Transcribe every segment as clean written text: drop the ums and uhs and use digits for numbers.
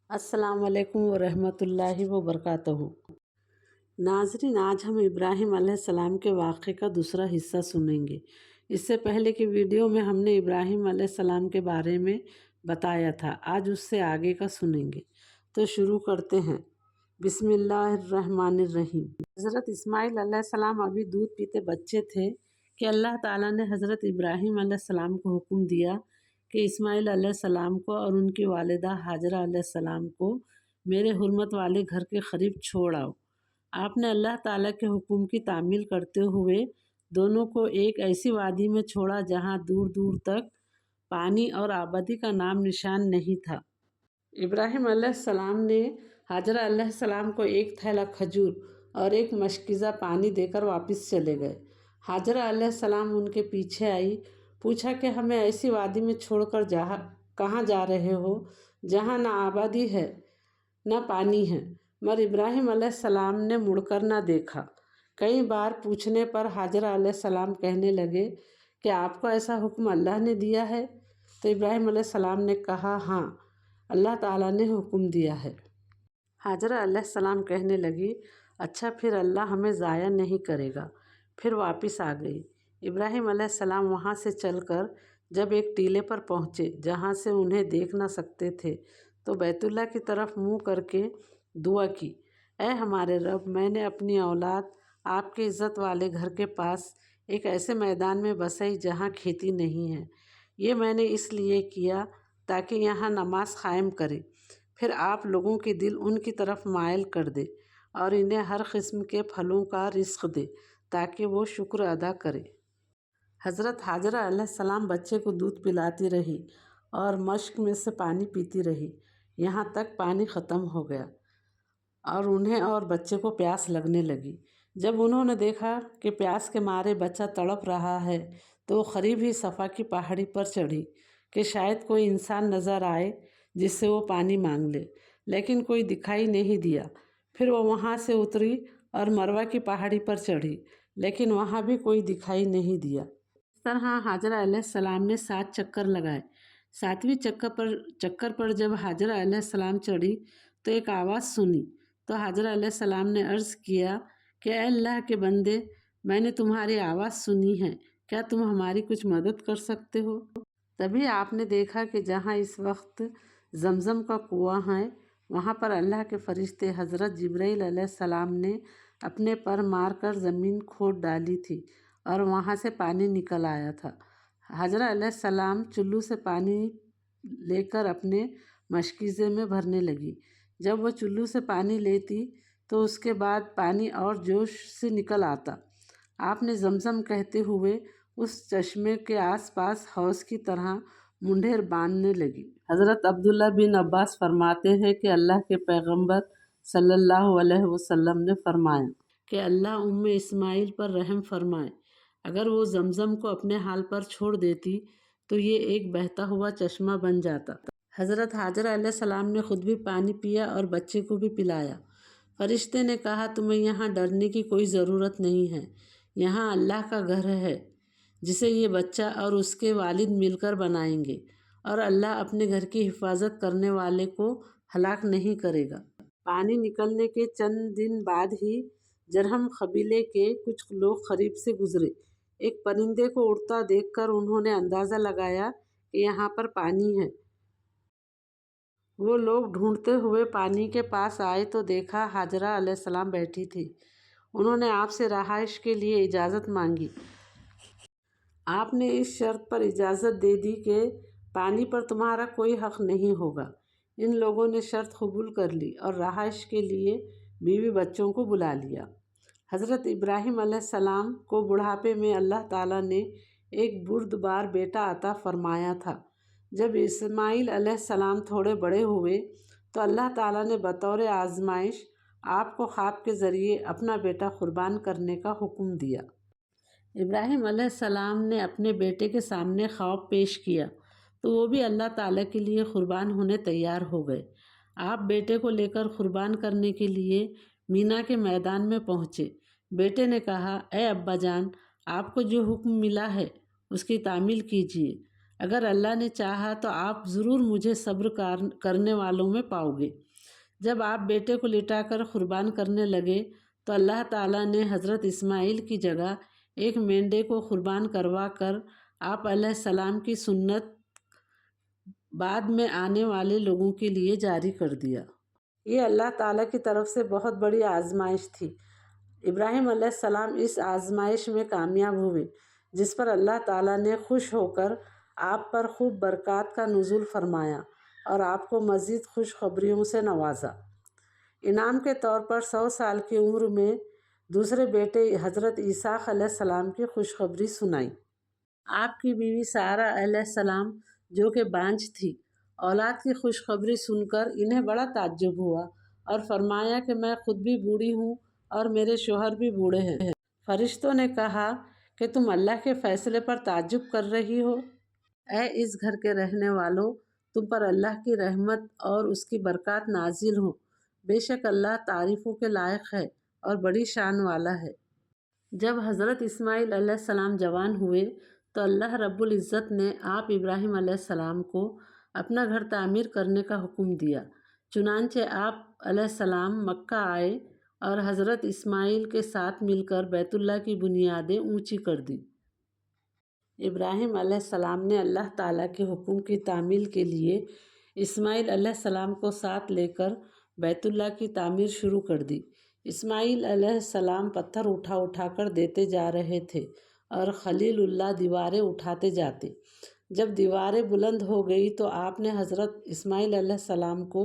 السلام علیکم ورحمۃ اللہ وبرکاتہ۔ ناظرین، آج ہم ابراہیم علیہ السلام کے واقعے کا دوسرا حصہ سنیں گے۔ اس سے پہلے کی ویڈیو میں ہم نے ابراہیم علیہ السلام کے بارے میں بتایا تھا، آج اس سے آگے کا سنیں گے۔ تو شروع کرتے ہیں۔ بسم اللہ الرحمن الرحیم۔ حضرت اسماعیل علیہ السلام ابھی دودھ پیتے بچے تھے کہ اللہ تعالیٰ نے حضرت ابراہیم علیہ السلام کو حکم دیا کہ اسماعیل علیہ السلام کو اور ان کی والدہ ہاجرہ علیہ السلام کو میرے حرمت والے گھر کے قریب چھوڑ آؤ۔ آپ نے اللہ تعالیٰ کے حکم کی تعمیل کرتے ہوئے دونوں کو ایک ایسی وادی میں چھوڑا جہاں دور دور تک پانی اور آبادی کا نام نشان نہیں تھا۔ ابراہیم علیہ السلام نے ہاجرہ علیہ السلام کو ایک تھیلا کھجور اور ایک مشکیزہ پانی دے کر واپس چلے گئے۔ ہاجرہ علیہ السلام ان کے پیچھے آئی، پوچھا کہ ہمیں ایسی وادی میں چھوڑ کر کہاں جا رہے ہو جہاں نہ آبادی ہے نہ پانی ہے؟ مگر ابراہیم علیہ السلام نے مڑ کر نہ دیکھا۔ کئی بار پوچھنے پر ہاجرہ علیہ السلام کہنے لگے کہ آپ کو ایسا حکم اللہ نے دیا ہے؟ تو ابراہیم علیہ السلام نے کہا، ہاں، اللہ تعالیٰ نے حکم دیا ہے۔ ہاجرہ علیہ السلام کہنے لگی، اچھا پھر اللہ ہمیں ضائع نہیں کرے گا۔ پھر واپس آ گئی۔ ابراہیم علیہ السلام وہاں سے چل کر جب ایک ٹیلے پر پہنچے جہاں سے انہیں دیکھ نہ سکتے تھے تو بیت اللہ کی طرف منہ کر کے دعا کی، اے ہمارے رب، میں نے اپنی اولاد آپ کے عزت والے گھر کے پاس ایک ایسے میدان میں بسائی جہاں کھیتی نہیں ہے۔ یہ میں نے اس لیے کیا تاکہ یہاں نماز قائم کرے، پھر آپ لوگوں کے دل ان کی طرف مائل کر دے اور انہیں ہر قسم کے پھلوں کا رزق دے تاکہ وہ شکر ادا کرے۔ حضرت ہاجرہ علیہ السلام بچے کو دودھ پلاتی رہی اور مشک میں سے پانی پیتی رہی یہاں تک پانی ختم ہو گیا اور انہیں اور بچے کو پیاس لگنے لگی۔ جب انہوں نے دیکھا کہ پیاس کے مارے بچہ تڑپ رہا ہے تو وہ قریب ہی صفا کی پہاڑی پر چڑھی کہ شاید کوئی انسان نظر آئے جس سے وہ پانی مانگ لے، لیکن کوئی دکھائی نہیں دیا۔ پھر وہ وہاں سے اتری اور مروہ کی پہاڑی پر چڑھی، لیکن وہاں بھی کوئی دکھائی نہیں دیا۔ اس طرح ہاجرہ علیہ السلام نے 7 چکر لگائے۔ 7ویں چکر پر جب ہاجرہ علیہ السلام چڑھی تو ایک آواز سنی تو ہاجرہ علیہ السلام نے عرض کیا کہ اے اللہ کے بندے، میں نے تمہاری آواز سنی ہے، کیا تم ہماری کچھ مدد کر سکتے ہو؟ تبھی آپ نے دیکھا کہ جہاں اس وقت زمزم کا کنواں ہے وہاں پر اللہ کے فرشتے حضرت جبرائیل علیہ السلام نے اپنے پر مار کر زمین کھود ڈالی تھی اور وہاں سے پانی نکل آیا تھا۔ ہاجرہ علیہ السلام چلو سے پانی لے کر اپنے مشکیزے میں بھرنے لگی۔ جب وہ چلو سے پانی لیتی تو اس کے بعد پانی اور جوش سے نکل آتا۔ آپ نے زمزم کہتے ہوئے اس چشمے کے آس پاس حوض کی طرح منڈھیر باندھنے لگی۔ حضرت عبداللہ بن عباس فرماتے ہیں کہ اللہ کے پیغمبر صلی اللہ علیہ وسلم نے فرمایا کہ اللہ اسماعیل پر رحم فرمائے، اگر وہ زمزم کو اپنے حال پر چھوڑ دیتی تو یہ ایک بہتا ہوا چشمہ بن جاتا۔ حضرت ہاجرہ علیہ السلام نے خود بھی پانی پیا اور بچے کو بھی پلایا۔ فرشتے نے کہا، تمہیں یہاں ڈرنے کی کوئی ضرورت نہیں ہے، یہاں اللہ کا گھر ہے جسے یہ بچہ اور اس کے والد مل کر بنائیں گے، اور اللہ اپنے گھر کی حفاظت کرنے والے کو ہلاک نہیں کرے گا۔ پانی نکلنے کے چند دن بعد ہی جرہم قبیلے کے کچھ لوگ قریب سے گزرے۔ ایک پرندے کو اڑتا دیکھ کر انہوں نے اندازہ لگایا کہ یہاں پر پانی ہے۔ وہ لوگ ڈھونڈتے ہوئے پانی کے پاس آئے تو دیکھا ہاجرہ علیہ السلام بیٹھی تھی۔ انہوں نے آپ سے رہائش کے لیے اجازت مانگی۔ آپ نے اس شرط پر اجازت دے دی کہ پانی پر تمہارا کوئی حق نہیں ہوگا۔ ان لوگوں نے شرط قبول کر لی اور رہائش کے لیے بیوی بچوں کو بلا لیا۔ حضرت ابراہیم علیہ السلام کو بڑھاپے میں اللہ تعالیٰ نے ایک بردبار بیٹا عطا فرمایا تھا۔ جب اسماعیل علیہ السلام تھوڑے بڑے ہوئے تو اللہ تعالیٰ نے بطور آزمائش آپ کو خواب کے ذریعے اپنا بیٹا قربان کرنے کا حکم دیا۔ ابراہیم علیہ السلام نے اپنے بیٹے کے سامنے خواب پیش کیا تو وہ بھی اللہ تعالیٰ کے لیے قربان ہونے تیار ہو گئے۔ آپ بیٹے کو لے کر قربان کرنے کے لیے مینا کے میدان میں پہنچے۔ بیٹے نے کہا، اے ابا جان، آپ کو جو حکم ملا ہے اس کی تعمیل کیجیے۔ اگر اللہ نے چاہا تو آپ ضرور مجھے صبر کرنے والوں میں پاؤ گے۔ جب آپ بیٹے کو لٹا کر قربان کرنے لگے تو اللہ تعالیٰ نے حضرت اسماعیل کی جگہ ایک مینڈے کو قربان کروا کر آپ علیہ السلام کی سنت بعد میں آنے والے لوگوں کے لیے جاری کر دیا۔ یہ اللہ تعالیٰ کی طرف سے بہت بڑی آزمائش تھی۔ ابراہیم علیہ السلام اس آزمائش میں کامیاب ہوئے، جس پر اللہ تعالیٰ نے خوش ہو کر آپ پر خوب برکات کا نزول فرمایا اور آپ کو مزید خوشخبریوں سے نوازا۔ انعام کے طور پر 100 سال کی عمر میں دوسرے بیٹے حضرت اسحاق علیہ السلام کی خوشخبری سنائی۔ آپ کی بیوی سارہ علیہ السلام جو کہ بانجھ تھی، اولاد کی خوشخبری سن کر انہیں بڑا تعجب ہوا اور فرمایا کہ میں خود بھی بوڑھی ہوں اور میرے شوہر بھی بوڑھے ہیں۔ فرشتوں نے کہا کہ تم اللہ کے فیصلے پر تعجب کر رہی ہو؟ اے اس گھر کے رہنے والوں، تم پر اللہ کی رحمت اور اس کی برکات نازل ہوں۔ بے شک اللہ تعریفوں کے لائق ہے اور بڑی شان والا ہے۔ جب حضرت اسماعیل علیہ السلام جوان ہوئے تو اللہ رب العزت نے آپ ابراہیم علیہ السلام کو اپنا گھر تعمیر کرنے کا حکم دیا۔ چنانچہ آپ علیہ السلام مکہ آئے اور حضرت اسماعیل کے ساتھ مل کر بیت اللہ کی بنیادیں اونچی کر دیں۔ ابراہیم علیہ السلام نے اللہ تعالیٰ کے حکم کی تعمیل کے لیے اسماعیل علیہ السلام کو ساتھ لے کر بیت اللہ کی تعمیر شروع کر دی۔ اسماعیل علیہ السلام پتھر اٹھا اٹھا کر دیتے جا رہے تھے اور خلیل اللہ دیواریں اٹھاتے جاتے۔ جب دیواریں بلند ہو گئی تو آپ نے حضرت اسماعیل علیہ السلام کو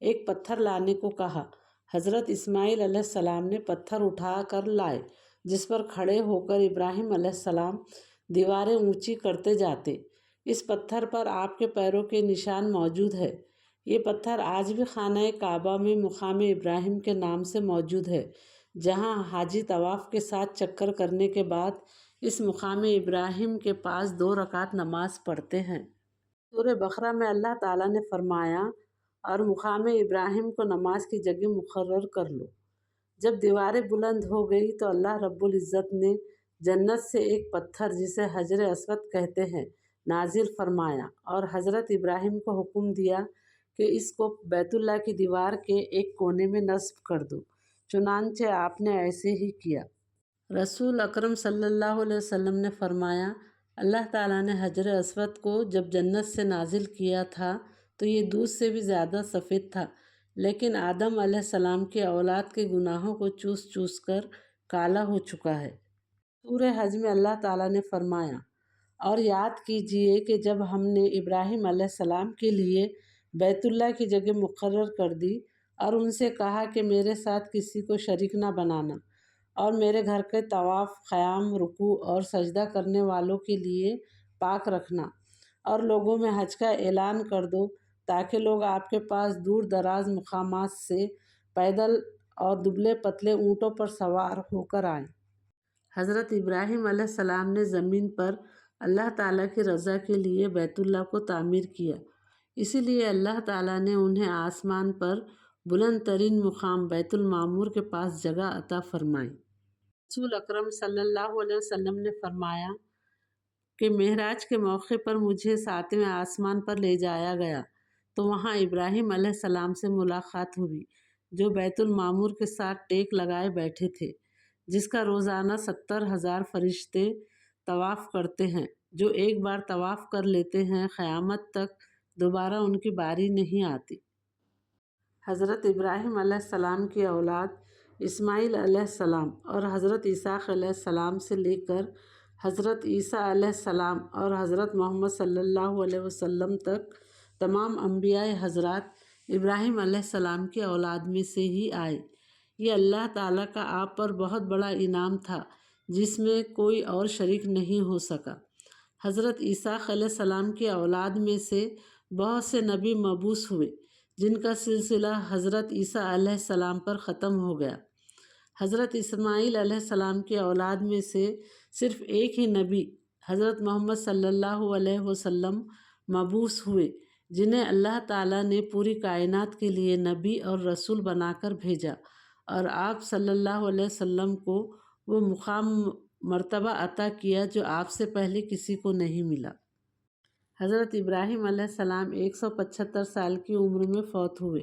ایک پتھر لانے کو کہا۔ حضرت اسماعیل علیہ السلام نے پتھر اٹھا کر لائے، جس پر کھڑے ہو کر ابراہیم علیہ السلام دیواریں اونچی کرتے جاتے۔ اس پتھر پر آپ کے پیروں کے نشان موجود ہے۔ یہ پتھر آج بھی خانہ کعبہ میں مقام ابراہیم کے نام سے موجود ہے، جہاں حاجی طواف کے ساتھ چکر کرنے کے بعد اس مقام ابراہیم کے پاس 2 رکعت نماز پڑھتے ہیں۔ سورہ بقرہ میں اللہ تعالیٰ نے فرمایا، اور مقام ابراہیم کو نماز کی جگہ مقرر کر لو۔ جب دیواریں بلند ہو گئی تو اللہ رب العزت نے جنت سے ایک پتھر جسے حجر اسود کہتے ہیں نازل فرمایا اور حضرت ابراہیم کو حکم دیا کہ اس کو بیت اللہ کی دیوار کے ایک کونے میں نصب کر دو۔ چنانچہ آپ نے ایسے ہی کیا۔ رسول اکرم صلی اللہ علیہ وسلم نے فرمایا، اللہ تعالیٰ نے حجر اسود کو جب جنت سے نازل کیا تھا تو یہ دودھ سے بھی زیادہ سفید تھا، لیکن آدم علیہ السلام کی اولاد کے گناہوں کو چوس چوس کر کالا ہو چکا ہے۔ سورہ حج میں اللہ تعالیٰ نے فرمایا، اور یاد کیجئے کہ جب ہم نے ابراہیم علیہ السلام کے لیے بیت اللہ کی جگہ مقرر کر دی اور ان سے کہا کہ میرے ساتھ کسی کو شریک نہ بنانا اور میرے گھر کے طواف، قیام، رکوع اور سجدہ کرنے والوں کے لیے پاک رکھنا، اور لوگوں میں حج کا اعلان کر دو تاکہ لوگ آپ کے پاس دور دراز مقامات سے پیدل اور دبلے پتلے اونٹوں پر سوار ہو کر آئیں۔ حضرت ابراہیم علیہ السلام نے زمین پر اللہ تعالیٰ کی رضا کے لیے بیت اللہ کو تعمیر کیا، اسی لیے اللہ تعالیٰ نے انہیں آسمان پر بلند ترین مقام بیت المعمور کے پاس جگہ عطا فرمائی۔ رسول اکرم صلی اللہ علیہ وسلم نے فرمایا کہ معراج کے موقع پر مجھے 7ویں آسمان پر لے جایا گیا تو وہاں ابراہیم علیہ السلام سے ملاقات ہوئی، جو بیت المعمور کے ساتھ ٹیک لگائے بیٹھے تھے، جس کا روزانہ 70,000 فرشتے طواف کرتے ہیں۔ جو ایک بار طواف کر لیتے ہیں، قیامت تک دوبارہ ان کی باری نہیں آتی۔ حضرت ابراہیم علیہ السلام کی اولاد اسماعیل علیہ السلام اور حضرت اسحاق علیہ السلام سے لے کر حضرت عیسیٰ علیہ السلام اور حضرت محمد صلی اللہ علیہ وسلم تک تمام انبیاء حضرات ابراہیم علیہ السلام کی اولاد میں سے ہی آئے۔ یہ اللہ تعالیٰ کا آپ پر بہت بڑا انعام تھا جس میں کوئی اور شریک نہیں ہو سکا۔ حضرت اسحاق علیہ السلام کی اولاد میں سے بہت سے نبی مبعوث ہوئے، جن کا سلسلہ حضرت عیسیٰ علیہ السلام پر ختم ہو گیا۔ حضرت اسماعیل علیہ السلام کی اولاد میں سے صرف ایک ہی نبی حضرت محمد صلی اللہ علیہ وسلم مبعوث ہوئے، جنہیں اللہ تعالیٰ نے پوری کائنات کے لیے نبی اور رسول بنا کر بھیجا، اور آپ صلی اللہ علیہ وسلم کو وہ مقام مرتبہ عطا کیا جو آپ سے پہلے کسی کو نہیں ملا۔ حضرت ابراہیم علیہ السلام 175 سال کی عمر میں فوت ہوئے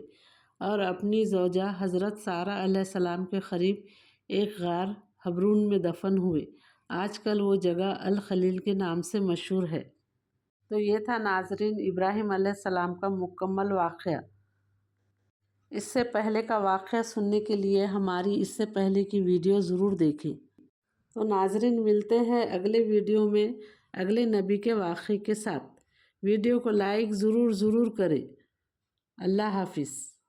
اور اپنی زوجہ حضرت سارہ علیہ السلام کے قریب ایک غار حبرون میں دفن ہوئے۔ آج کل وہ جگہ الخلیل کے نام سے مشہور ہے۔ تو یہ تھا ناظرین ابراہیم علیہ السلام کا مکمل واقعہ۔ اس سے پہلے کا واقعہ سننے کے لیے ہماری اس سے پہلے کی ویڈیو ضرور دیکھیں۔ تو ناظرین ملتے ہیں اگلے ویڈیو میں اگلے نبی کے واقعے کے ساتھ۔ ویڈیو کو لائک ضرور کریں۔ اللہ حافظ۔